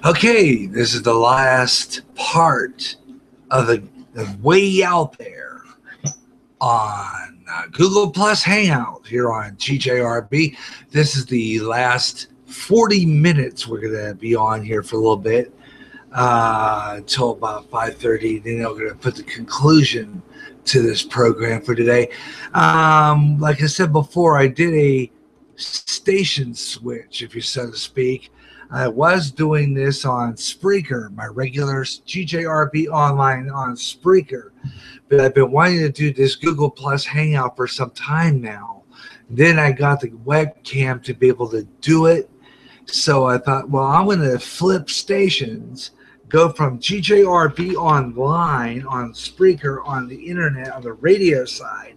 Okay, this is the last part of the Way Out There on Google Plus Hangout here on GJRB. This is the last 40 minutes we're going to be on here for a little bit until about 5:30. Then I'm going to put the conclusion to this program for today. Like I said before, I did a station switch, if you so to speak. I was doing this on Spreaker, my regular GJRB online on Spreaker, but I've been wanting to do this Google Plus Hangout for some time now. Then I got the webcam to be able to do it. So I thought, well, I'm going to flip stations, go from GJRB online on Spreaker on the internet on the radio side,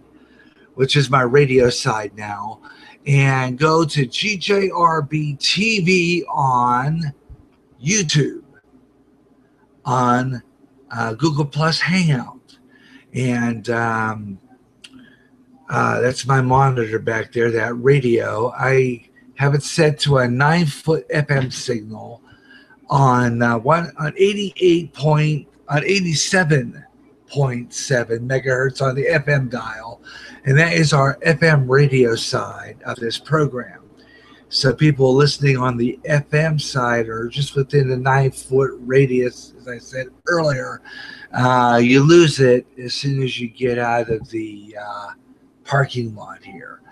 which is my radio side now, and go to GJRB TV on YouTube on Google Plus Hangout. And that's my monitor back there, that radio. I have it set to a 9-foot FM signal on 87.7 megahertz on the FM dial, and that is our FM radio side of this program. So people listening on the FM side are just within the 9-foot radius, as I said earlier. You lose it as soon as you get out of the parking lot here.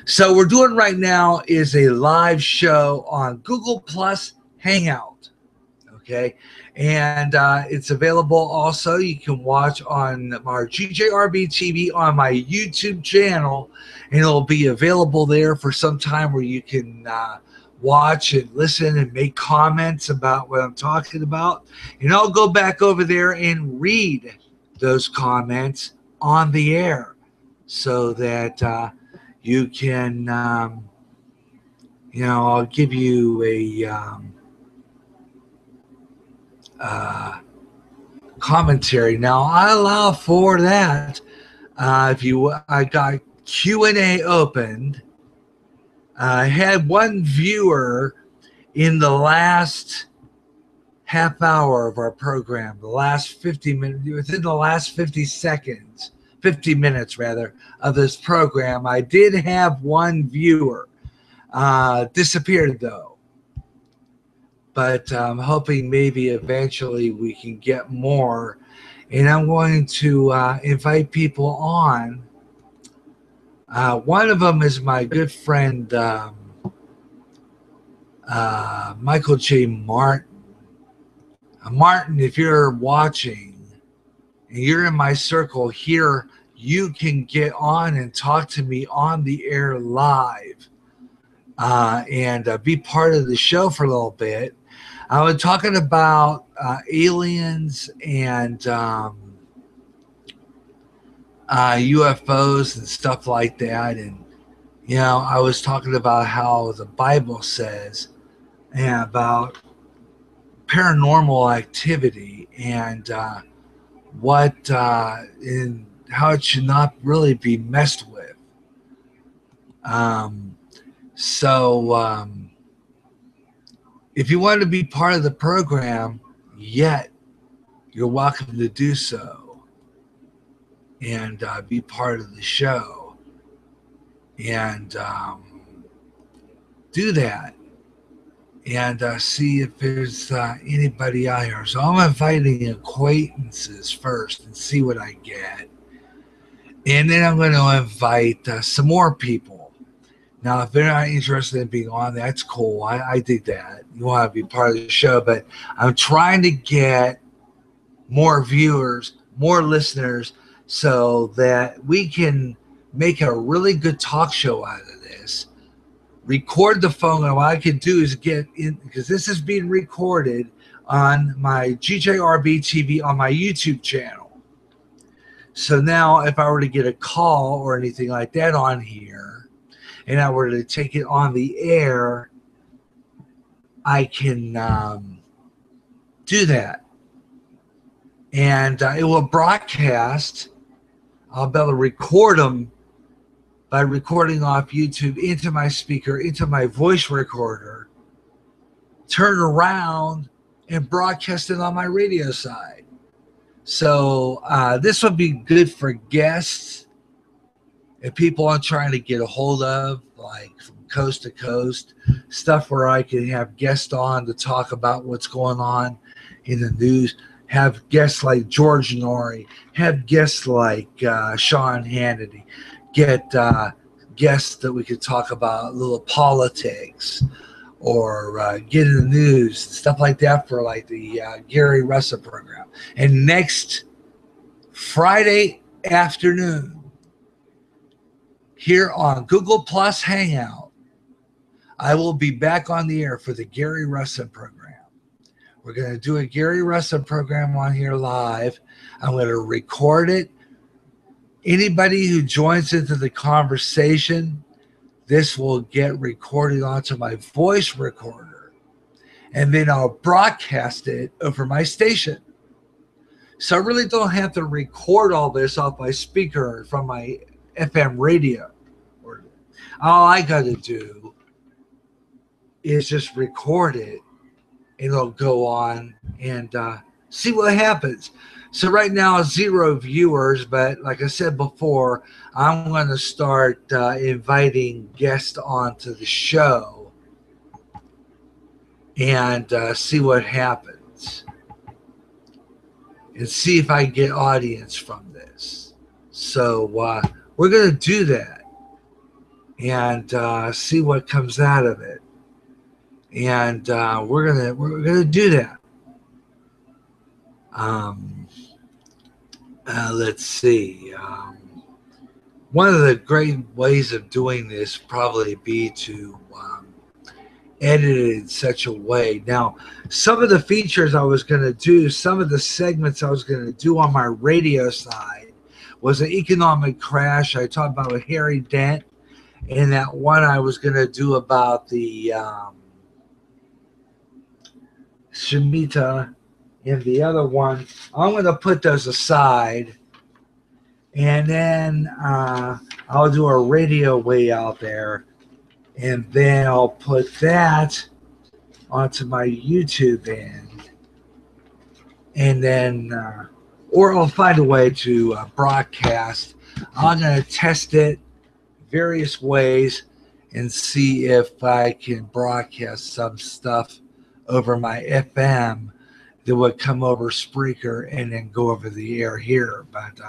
So what we're doing right now is a live show on Google Plus Hangout. Okay, and it's available also. You can watch on our GJRB TV on my YouTube channel, and it'll be available there for some time where you can watch and listen and make comments about what I'm talking about. And I'll go back over there and read those comments on the air so that you can, I'll give you a commentary. Now I allow for that. I got Q&A opened. I had one viewer in the last half hour of our program, the last 50 minutes, within the last 50 minutes of this program. I did have one viewer, disappeared though. But I'm hoping maybe eventually we can get more. And I'm going to invite people on. One of them is my good friend, Michael J. Martin. Martin, if you're watching and you're in my circle here, you can get on and talk to me on the air live and be part of the show for a little bit. I was talking about aliens and UFOs and stuff like that. And, I was talking about how the Bible says about paranormal activity and and how it should not really be messed with. If you want to be part of the program yet, you're welcome to do so and be part of the show and do that and see if there's anybody out here. So I'm inviting acquaintances first and see what I get. And then I'm going to invite some more people. Now, if they're not interested in being on, that's cool. I dig that. You want to be part of the show, but I'm trying to get more viewers, more listeners, so that we can make a really good talk show out of this. Record the phone, and what I can do is get in, because this is being recorded on my GJRB TV on my YouTube channel. So now if I were to get a call or anything like that on here, and I were to take it on the air, I can do that. And it will broadcast. I'll be able to record them by recording off YouTube into my speaker, into my voice recorder, turn around and broadcast it on my radio side. So this would be good for guests and people I'm trying to get a hold of, like from coast to coast, stuff where I can have guests on to talk about what's going on in the news, have guests like George Norrie, have guests like Sean Hannity, get guests that we could talk about a little politics or get in the news, stuff like that for like the Gary Russen program. And next Friday afternoon, here on Google Plus Hangout, I will be back on the air for the Gary Russen program. We're going to do a Gary Russen program on here live. I'm going to record it. Anybody who joins into the conversation, this will get recorded onto my voice recorder, and then I'll broadcast it over my station. So I really don't have to record all this off my speaker from my FM radio. All I got to do is just record it, and it'll go on and see what happens. So right now, 0 viewers, but like I said before, I'm going to start inviting guests onto the show and see what happens and see if I get audience from this. So we're going to do that and see what comes out of it. And we're gonna do that. Let's see. One of the great ways of doing this probably be to edit it in such a way. Now, some of the features I was going to do, some of the segments I was going to do on my radio side was an economic crash I talked about with Harry Dent, and that one I was going to do about the Shemitah, and the other one, I'm going to put those aside, and then I'll do a radio way out there, and then I'll put that onto my YouTube end, and then, or I'll find a way to broadcast. I'm going to test it various ways and see if I can broadcast some stuff over my FM that would come over Spreaker and then go over the air here. But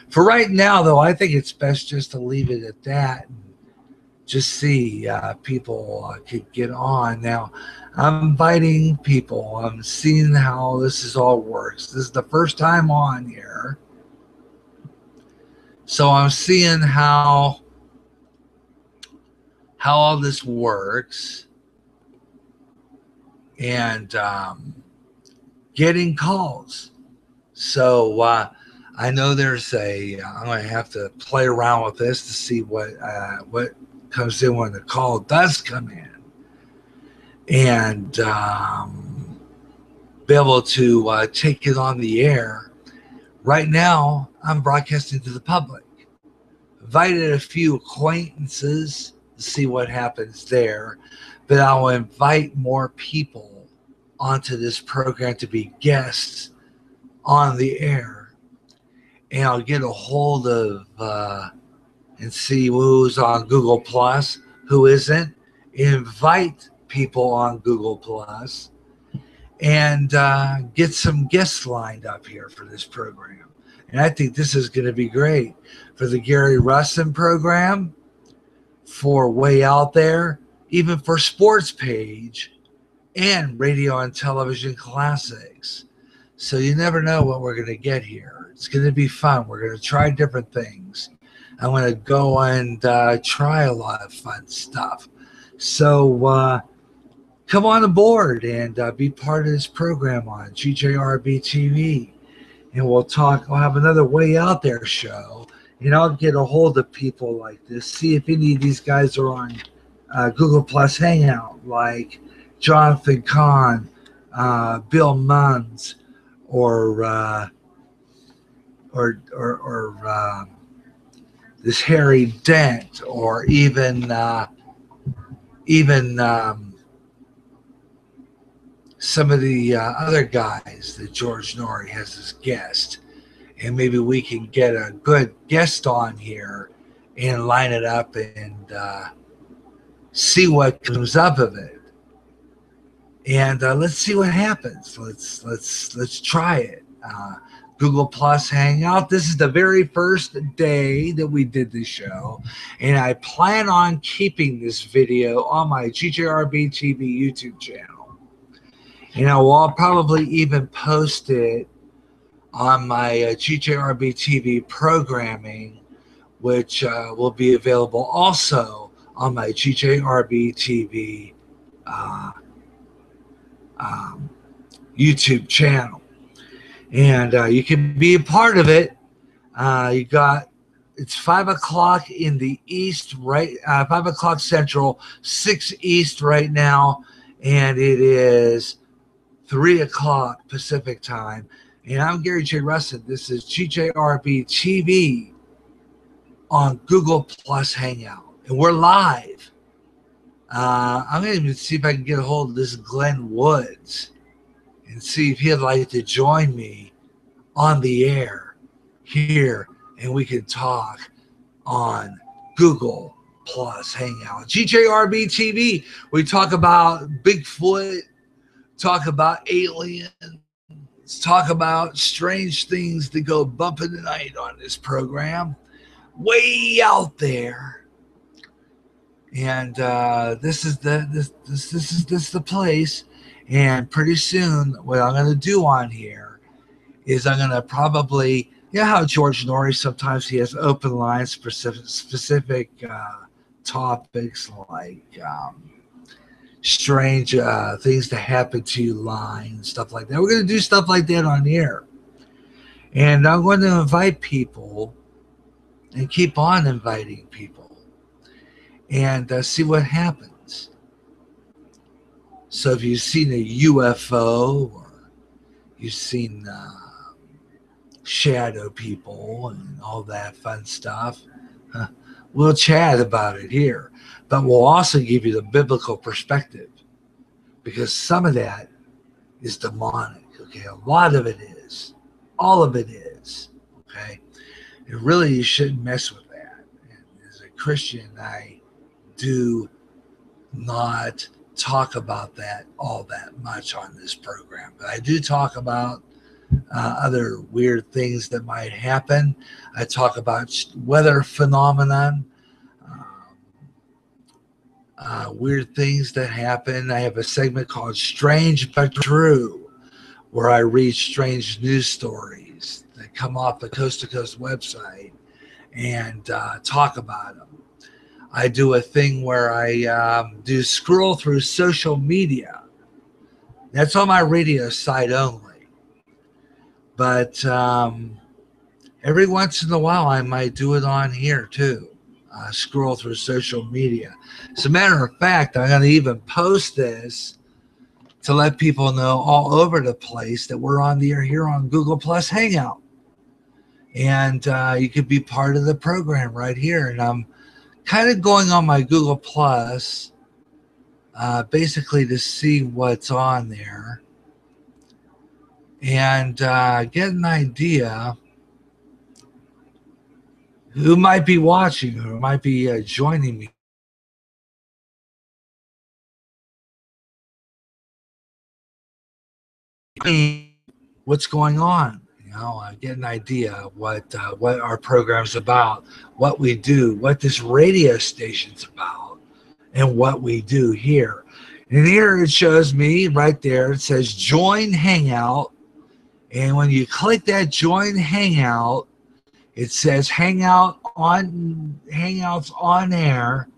for right now, though, I think it's best just to leave it at that and just see people could get on. Now, I'm inviting people. I'm seeing how this all works. This is the first time on here. So I'm seeing how all this works. And getting calls. So I know there's I'm going to have to play around with this to see what comes in when the call does come in, and be able to take it on the air. Right now, I'm broadcasting to the public. Invited a few acquaintances to see what happens there, but I'll invite more people onto this program to be guests on the air, and I'll get a hold of and see who's on Google Plus, who isn't, invite people on Google Plus, and get some guests lined up here for this program. And I think this is going to be great for the Gary Russen program, for Way Out There, even for Sports Page and Radio and Television Classics. So you never know what we're going to get here. It's going to be fun. We're going to try different things. I'm going to go and try a lot of fun stuff. So come on aboard and be part of this program on GJRB TV. And we'll talk. I'll have another Way Out There show. And I'll get a hold of people like this, see if any of these guys are on Google Plus Hangout, like Jonathan Kahn, Bill Munns, or this Harry Dent, or even some of the other guys that George Norrie has as guest, and maybe we can get a good guest on here and line it up and see what comes up of it. And let's see what happens. Let's try it. Google Plus Hangout. This is the very first day that we did this show, and I plan on keeping this video on my GJRB TV YouTube channel. You know, I'll probably even post it on my GJRB TV programming, which will be available also on my GJRB TV YouTube channel. And you can be a part of it. It's 5 o'clock in the East, right? 5 o'clock Central, 6 East right now, and it is 3 o'clock Pacific time. And I'm Gary J. Russen. This is GJRB TV on Google Plus Hangout, and we're live. I'm going to see if I can get a hold of this Glenn Woods and see if he'd like to join me on the air here, and we can talk on Google Plus Hangout. GJRB TV, we talk about Bigfoot, talk about aliens, talk about strange things that go bump in the night on this program, way out there. And this is the place. And pretty soon, what I'm going to do on here is I'm going to probably, you know how George Norrie sometimes he has open lines for specific topics like strange things that happen to you line, stuff like that. We're going to do stuff like that on the air. And I'm going to invite people and keep on inviting people and see what happens. So if you've seen a UFO or you've seen shadow people and all that fun stuff, we'll chat about it here. But we'll also give you the biblical perspective, because some of that is demonic, okay? A lot of it is. All of it is, okay? And really, you shouldn't mess with that. And as a Christian, I do not talk about that all that much on this program, but I do talk about other weird things that might happen. I talk about weather phenomenon, weird things that happen. I have a segment called Strange But True, where I read strange news stories that come off the Coast to Coast website and talk about them. I do a thing where I do scroll through social media. That's on my radio site only. But every once in a while, I might do it on here too. Scroll through social media. As a matter of fact, I'm going to even post this to let people know all over the place that we're on the air here on Google Plus Hangout. And you could be part of the program right here. And I'm kind of going on my Google Plus basically to see what's on there and get an idea who might be watching, who might be joining me. What's going on? You know, get an idea of what our program's about, what we do, what this radio station's about, and what we do here. And here it shows me right there. It says Join Hangout. And when you click that Join Hangout, it says Hangouts on air.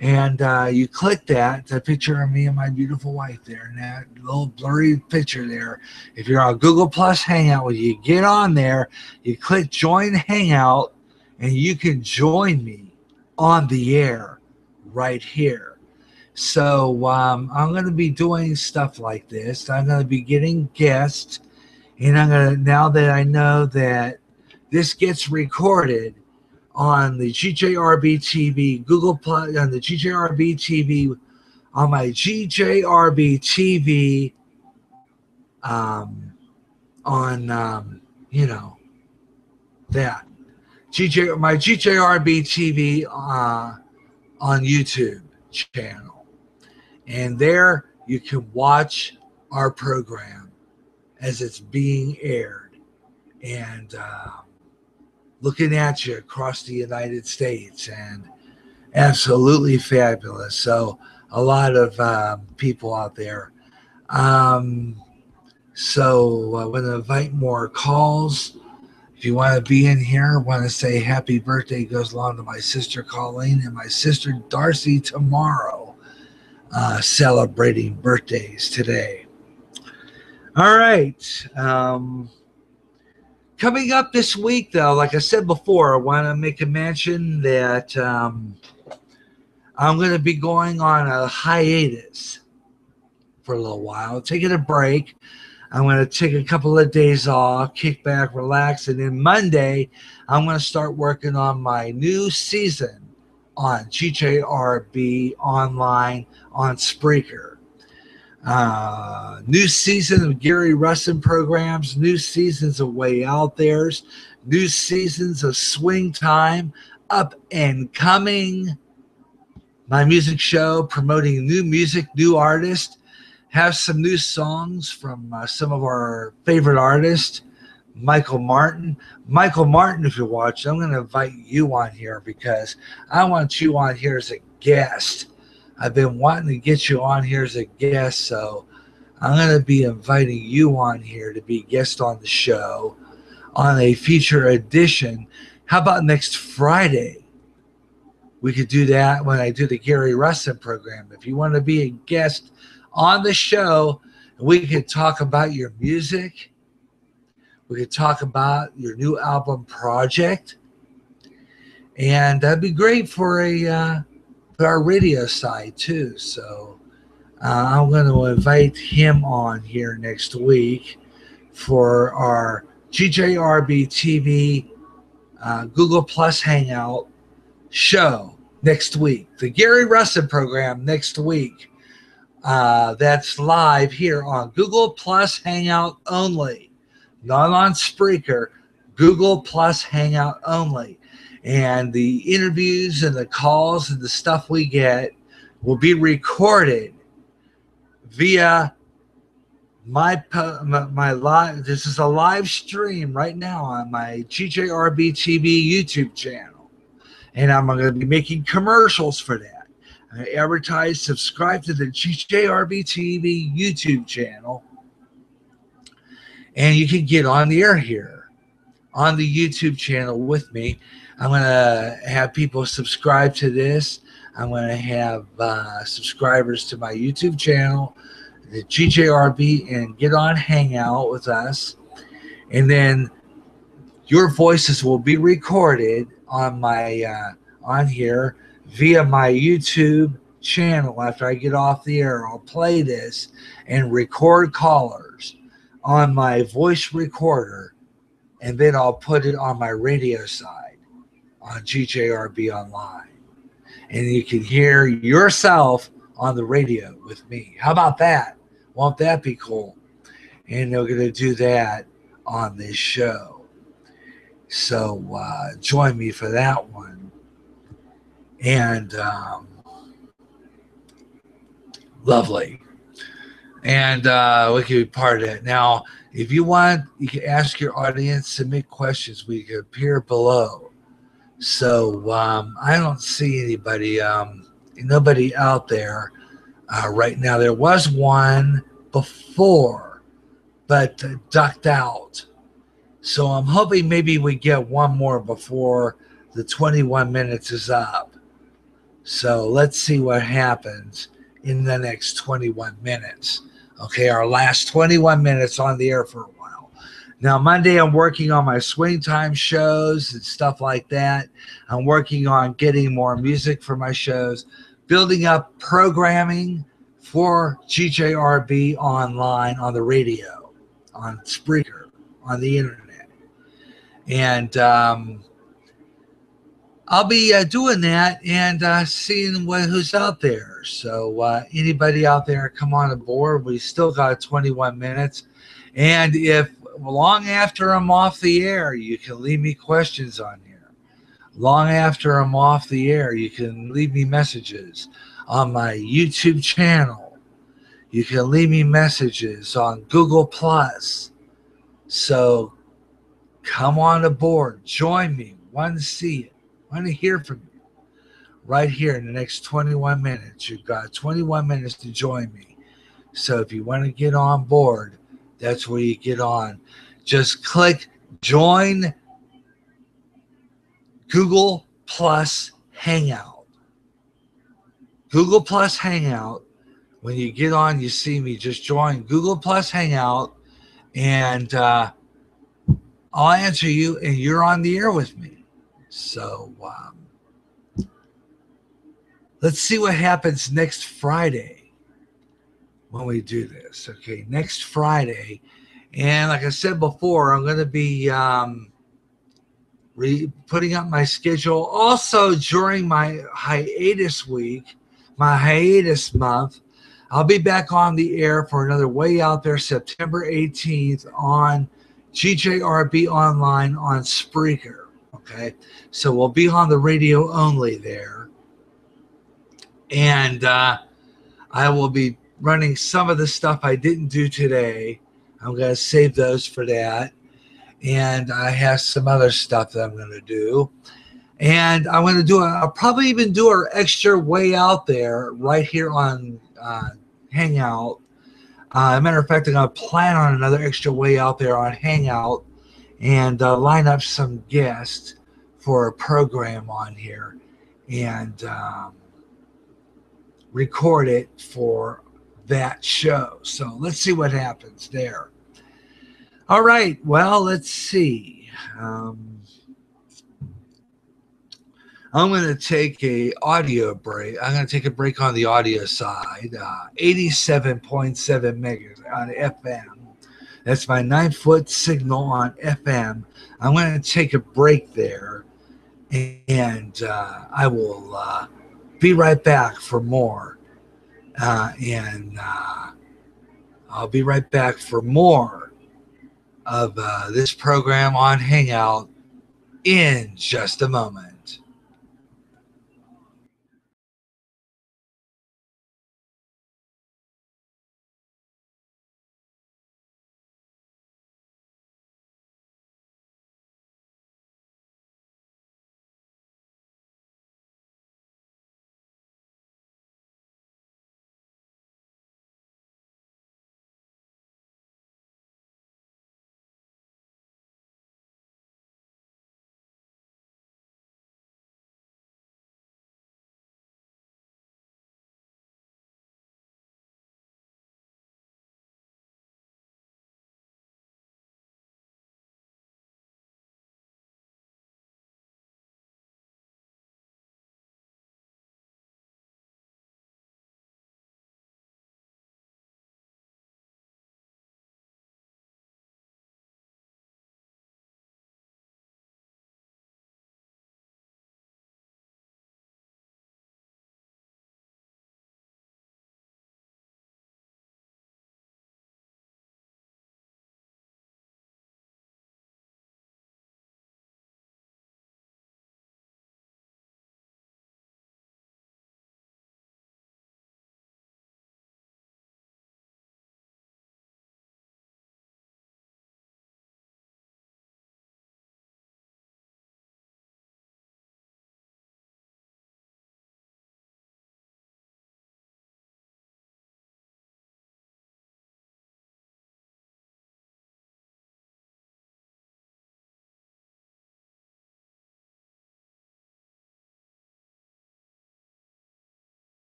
And you click that, it's a picture of me and my beautiful wife there, and that little blurry picture there. If you're on Google Plus Hangout, when you get on there, you click Join Hangout, and you can join me on the air right here. So I'm going to be doing stuff like this. I'm going to be getting guests, and I'm going to, now that I know that this gets recorded on the GJRB TV, Google Plus, on the GJRB TV on my GJRB TV, on you know, that my GJRB TV on YouTube channel, and there you can watch our program as it's being aired, and looking at you across the United States, and absolutely fabulous. So a lot of people out there. So I want to invite more calls. If you want to be in here, I want to say happy birthday goes along to my sister Colleen and my sister Darcy tomorrow, celebrating birthdays today. All right. Coming up this week, though, like I said before, I want to make a mention that I'm going to be going on a hiatus for a little while, taking a break. I'm going to take a couple of days off, kick back, relax, and then Monday, I'm going to start working on my new season on GJRB online on Spreaker. New season of Gary Russen programs, new seasons of Way Out There's, new seasons of Swing Time, Up and Coming, my music show promoting new music, new artists. Have some new songs from some of our favorite artists. Michael Martin. Michael Martin, if you're watching, I'm going to invite you on here because I want you on here as a guest. I've been wanting to get you on here as a guest, so I'm going to be inviting you on here to be a guest on the show on a feature edition. How about next Friday? We could do that when I do the Gary Russen program. If you want to be a guest on the show, we could talk about your music. We could talk about your new album project, and that'd be great for our radio side too. So I'm going to invite him on here next week for our GJRB TV Google Plus Hangout show next week. The Gary Russen program next week. That's live here on Google Plus Hangout only, not on Spreaker, Google Plus Hangout only. And the interviews and the calls and the stuff we get will be recorded via my live. This is a live stream right now on my GJRB TV YouTube channel, and I'm going to be making commercials for that. I advertise, subscribe to the GJRB TV YouTube channel, and you can get on the air here on the YouTube channel with me. I'm going to have people subscribe to this. I'm going to have subscribers to my YouTube channel, the GJRB, and get on Hangout with us. And then your voices will be recorded on my on here via my YouTube channel. After I get off the air, I'll play this and record callers on my voice recorder, and then I'll put it on my radio side on GJRB Online. And you can hear yourself on the radio with me. How about that? Won't that be cool? And they're going to do that on this show. So join me for that one. And lovely. And we can be part of it. Now, if you want, you can ask your audience, submit questions. We can appear below. So I don't see anybody, nobody out there right now. There was one before, but ducked out. So I'm hoping maybe we get one more before the 21 minutes is up. So let's see what happens in the next 21 minutes. Okay, our last 21 minutes on the air for a while. Now, Monday, I'm working on my swing time shows and stuff like that. I'm working on getting more music for my shows, building up programming for GJRB online on the radio, on Spreaker, on the internet. And I'll be doing that and seeing who's out there. So anybody out there, come on aboard. We still got 21 minutes. And if long after I'm off the air, you can leave me questions on here. Long after I'm off the air, you can leave me messages on my YouTube channel. You can leave me messages on Google Plus. So come on aboard. Join me. Want to see you. Want to hear from you. Right here in the next 21 minutes. You've got 21 minutes to join me. So if you want to get on board, that's where you get on. Just click join Google Plus Hangout. Google Plus Hangout. When you get on, you see me. Just join Google Plus Hangout, and I'll answer you, and you're on the air with me. So let's see what happens next Friday when we do this. Okay, next Friday. And like I said before, I'm going to be putting up my schedule. Also, during my hiatus week, my hiatus month, I'll be back on the air for another Way Out There September 18th on GJRB Online on Spreaker. Okay, so we'll be on the radio only there. And I will be running some of the stuff I didn't do today. I'm going to save those for that. And I have some other stuff that I'm going to do. And I'm going to do I'll probably even do an extra Way Out There right here on Hangout. As a matter of fact, I'm going to plan on another extra Way Out There on Hangout and line up some guests for a program on here and record it for that show. So let's see what happens there. All right. Well, let's see. I'm going to take a audio break. I'm going to take a break on the audio side. 87.7 megas on FM. That's my 9-foot signal on FM. I'm going to take a break there, and I will be right back for more. And I'll be right back for more of this program on Hangout in just a moment.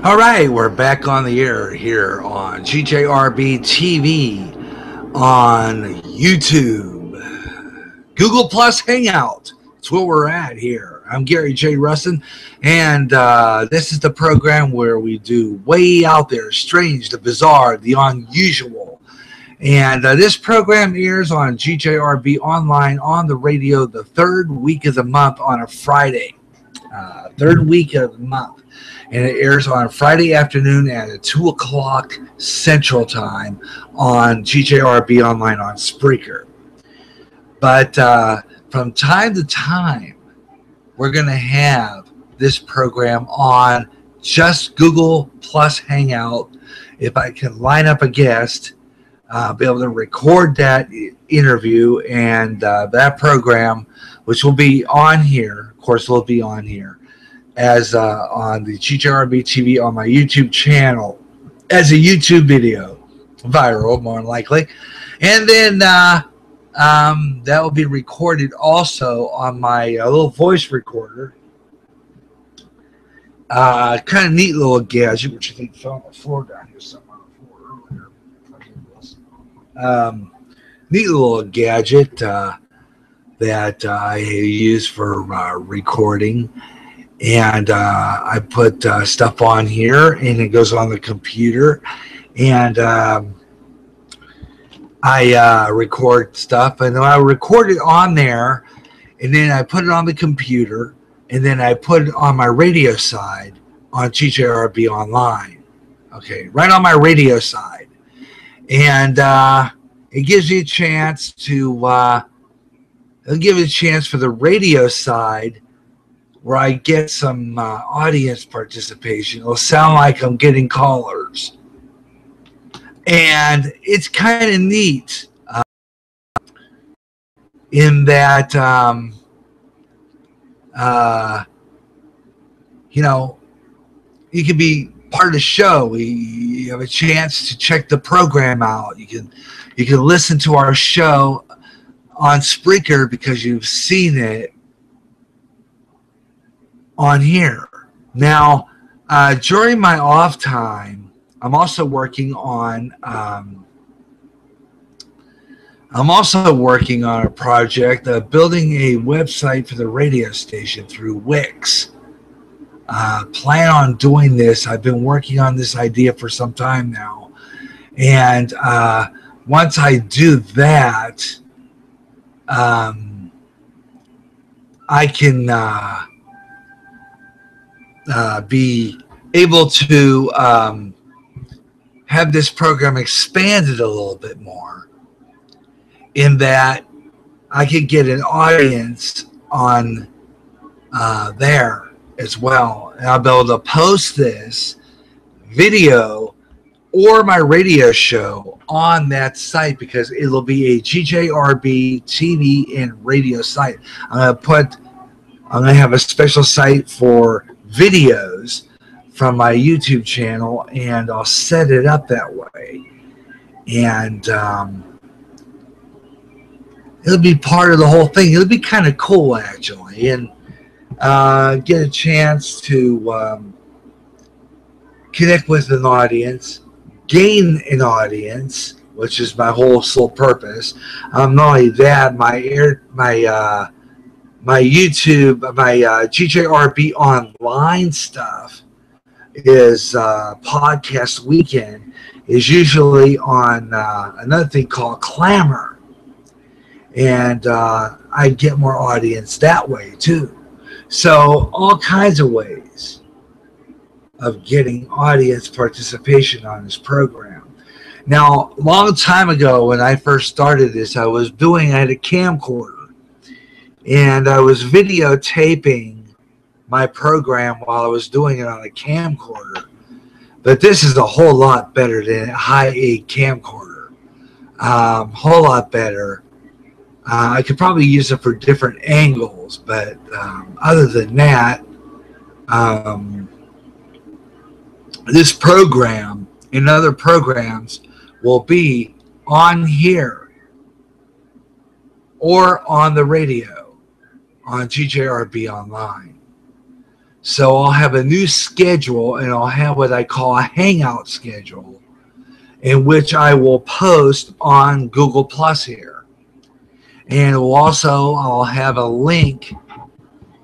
All right, we're back on the air here on GJRB TV, on YouTube, Google Plus Hangout. That's where we're at here. I'm Gary J. Russen, and this is the program where we do way out there, strange, the bizarre, the unusual. And this program airs on GJRB online on the radio the third week of the month on a Friday. Third week of the month. And it airs on Friday afternoon at 2 o'clock Central Time on GJRB online on Spreaker. But from time to time, we're going to have this program on just Google Plus Hangout. If I can line up a guest, be able to record that interview and that program, which will be on here. Of course, will be on here as on the GJRB TV on my YouTube channel as a YouTube video, viral more than likely, and then that will be recorded also on my little voice recorder. Kind of neat little gadget, which I think fell on the floor down here somewhere on the floor earlier. Neat little gadget that I use for recording. And I put stuff on here, and it goes on the computer. And I record stuff, and I record it on there, and then I put it on the computer, and then I put it on my radio side on GJRB Online. Okay, right on my radio side. And it gives you a chance to, it'll give you a chance for the radio side where I get some audience participation. It'll sound like I'm getting callers. And it's kind of neat in that, you know, you can be part of the show. You have a chance to check the program out. You can listen to our show on Spreaker because you've seen it on here. Now, during my off time, I'm also working on a project, building a website for the radio station through Wix. Plan on doing this. I've been working on this idea for some time now, and once I do that, I can be able to have this program expanded a little bit more, in that I could get an audience on there as well. And I'll be able to post this video or my radio show on that site, because it'll be a GJRB TV and radio site. I'm going to have a special site for videos from my YouTube channel, and I'll set it up that way. And it'll be part of the whole thing. It'll be kind of cool, actually, and get a chance to connect with an audience, gain an audience, which is my whole sole purpose. Not only that, my YouTube, my GJRB online stuff is podcast weekend is usually on another thing called Clamor, and I get more audience that way too. So all kinds of ways of getting audience participation on this program. Now, a long time ago when I first started this, I had a camcorder, and I was videotaping my program while I was doing it on a camcorder. But this is a whole lot better than a high-aid camcorder. Whole lot better. I could probably use it for different angles, but other than that, this program and other programs will be on here or on the radio on GJRB Online. So I'll have a new schedule, and I'll have what I call a Hangout schedule, in which I will post on Google Plus here. And I'll have a link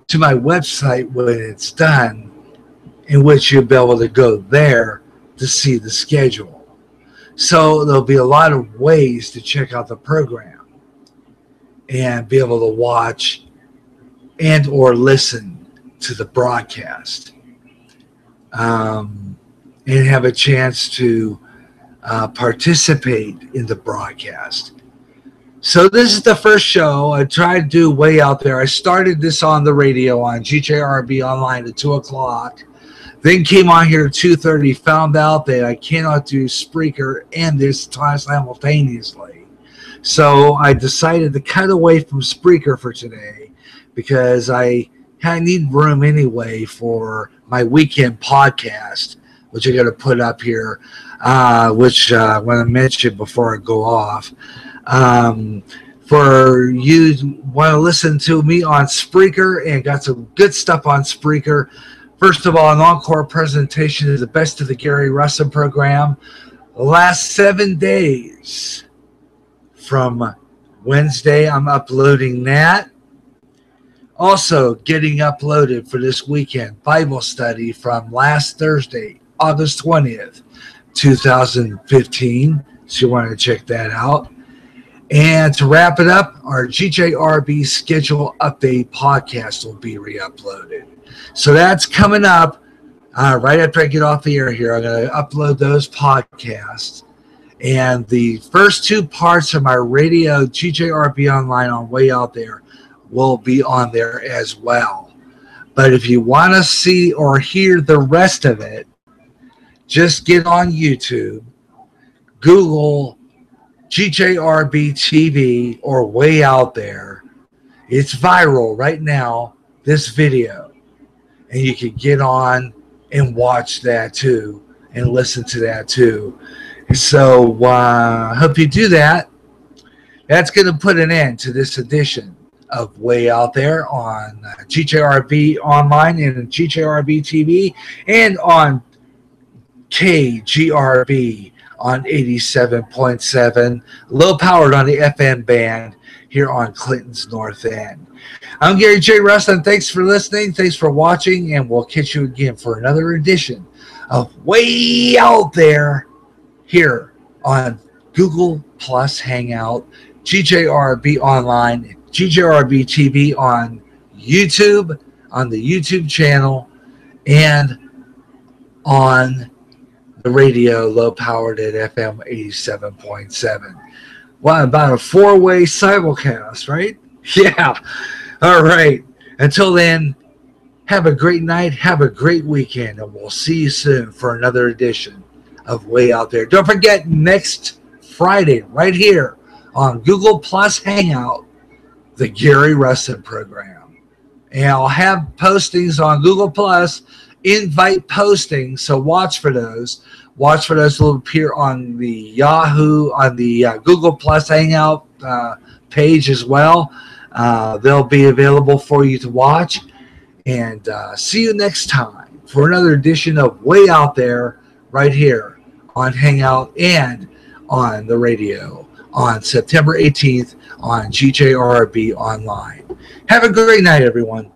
to my website when it's done, in which you'll be able to go there to see the schedule. So there'll be a lot of ways to check out the program and be able to watch and or listen to the broadcast, and have a chance to participate in the broadcast. So this is the first show I tried to do way out there. I started this on the radio on GJRB online at 2 o'clock. Then came on here at 2:30, found out that I cannot do Spreaker and this time simultaneously. So I decided to cut away from Spreaker for today, because I need room anyway for my weekend podcast, which I got to put up here, which I want to mention before I go off. For you want to listen to me on Spreaker, and got some good stuff on Spreaker. First of all, an encore presentation is the best of the Gary Russen program. The last 7 days from Wednesday, I'm uploading that. Also getting uploaded for this weekend, Bible study from last Thursday, August 20th, 2015. So you want to check that out. And to wrap it up, our GJRB schedule update podcast will be re-uploaded. So that's coming up right after I get off the air here. I'm going to upload those podcasts. And the first 2 parts of my radio GJRB online on Way Out There will be on there as well. But if you want to see or hear the rest of it, just get on YouTube, Google GJRB TV or Way Out There. It's viral right now, this video. And you can get on and watch that too, and listen to that too. So I hope you do that. That's going to put an end to this edition of Way Out There on GJRB online and GJRB TV, and on KGRB on 87.7, low powered on the FM band here on Clinton's North End. I'm Gary J. Russen. Thanks for listening. Thanks for watching, and we'll catch you again for another edition of Way Out There here on Google Plus Hangout, GJRB online, GJRB TV on YouTube, on the YouTube channel, and on the radio, low powered at FM 87.7. Well, about a 4-way simulcast, right? Yeah. All right. Until then, have a great night. Have a great weekend. And we'll see you soon for another edition of Way Out There. Don't forget, next Friday, right here on Google Plus Hangout, the Gary Russen program. And I'll have postings on Google Plus, invite postings. So watch for those. Watch for those. Will appear on the Yahoo, on the Google Plus Hangout page as well. They'll be available for you to watch. And see you next time for another edition of Way Out There right here on Hangout and on the radio on September 18th on GJRB online. Have a great night, everyone.